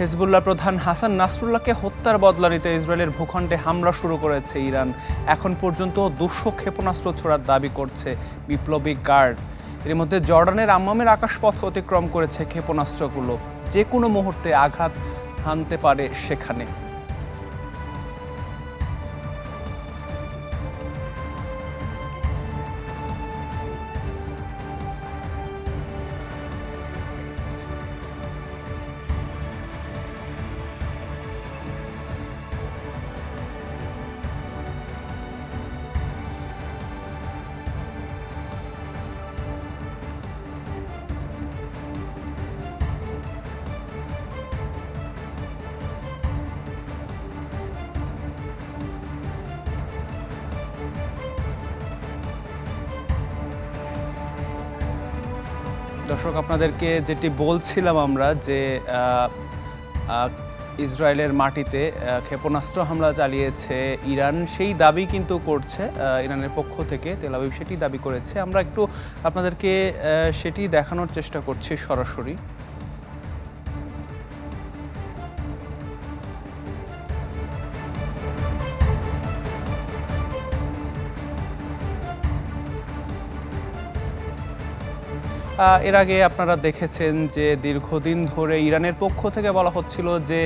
Hezbollah প্রধান হাসান নাসরুল্লাহকে হত্যার বদলা নিতে ইসরায়েলের ভূখণ্ডে হামলা শুরু করেছে ইরান। এখন পর্যন্ত 200 ক্ষেপণাস্ত্র ছোড়ার দাবি করছে বিপ্লবী গার্ড। এর মধ্যে জর্ডানের আম্মামের আকাশপথ অতিক্রম করেছে ক্ষেপণাস্ত্রগুলো। যে কোনো মুহূর্তে আঘাত হানতে পারে সেখানে। দর্শক, আপনাদেরকে যেটি বলছিলাম আমরা যে ইসরায়েলের মাটিতে ক্ষেপণাস্ত্র হামলা চালিয়েছে ইরান, সেই দাবি কিন্তু করছে ইরানের পক্ষ থেকে। তেল আবিব সেটি দাবি করেছে। আমরা একটু আপনাদেরকে সেটি দেখানোর চেষ্টা করছি সরাসরি। এর আগে আপনারা দেখেছেন যে দীর্ঘদিন ধরে ইরানের পক্ষ থেকে বলা হচ্ছিল যে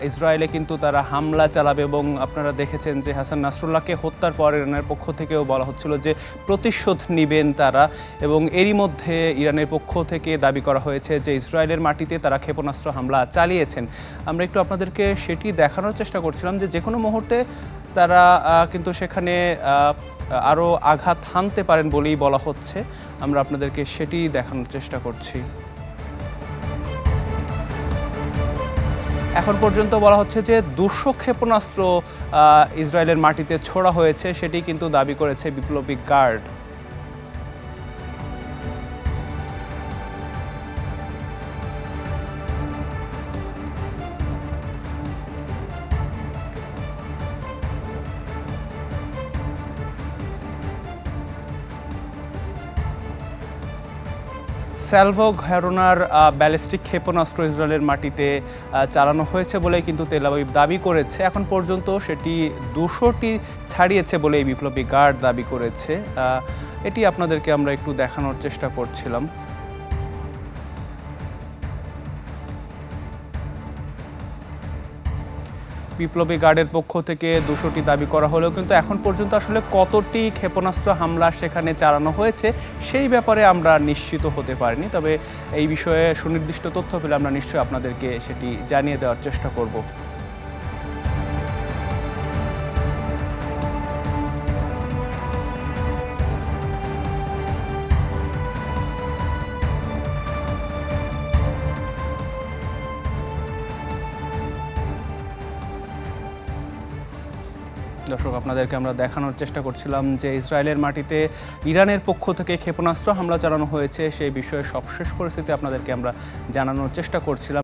ইসরায়েলে কিন্তু তারা হামলা চালাবে, এবং আপনারা দেখেছেন যে হাসান নাসরুল্লাহকে হত্যার পর ইরানের পক্ষ থেকেও বলা হচ্ছিল যে প্রতিশোধ নেবেন তারা। এবং এরই মধ্যে ইরানের পক্ষ থেকে দাবি করা হয়েছে যে ইসরায়েলের মাটিতে তারা ক্ষেপণাস্ত্র হামলা চালিয়েছেন। আমরা একটু আপনাদেরকে সেটি দেখানোর চেষ্টা করছিলাম যে কোনো মুহূর্তে তারা কিন্তু সেখানে আরও আঘাত হানতে পারেন বলেই বলা হচ্ছে। আমরা আপনাদেরকে সেটি দেখানোর চেষ্টা করছি। এখন পর্যন্ত বলা হচ্ছে যে 200 ক্ষেপণাস্ত্র ইসরায়েলের মাটিতে ছোড়া হয়েছে, সেটি কিন্তু দাবি করেছে বিপ্লবী গার্ড। স্যালভো ঘেরোনার ব্যালিস্টিক ক্ষেপণাস্ত্র ইসরায়েলের মাটিতে চালানো হয়েছে বলেই কিন্তু তেল আবিব দাবি করেছে। এখন পর্যন্ত সেটি 200টি ছাড়িয়েছে বলে এই বিপ্লবী গার্ড দাবি করেছে। এটি আপনাদেরকে আমরা একটু দেখানোর চেষ্টা করছিলাম। বিপ্লবী গার্ডের পক্ষ থেকে 200টি দাবি করা হলেও কিন্তু এখন পর্যন্ত আসলে কতটি ক্ষেপণাস্ত্র হামলা সেখানে চালানো হয়েছে সেই ব্যাপারে আমরা নিশ্চিত হতে পারিনি। তবে এই বিষয়ে সুনির্দিষ্ট তথ্য পেলে আমরা নিশ্চয়ই আপনাদেরকে সেটি জানিয়ে দেওয়ার চেষ্টা করব। দর্শক, আপনাদেরকে আমরা দেখানোর চেষ্টা করছিলাম যে ইসরায়েলের মাটিতে ইরানের পক্ষ থেকে ক্ষেপণাস্ত্র হামলা চালানো হয়েছে, সেই বিষয়ে সবশেষ পরিস্থিতি আপনাদেরকে আমরা জানানোর চেষ্টা করছিলাম।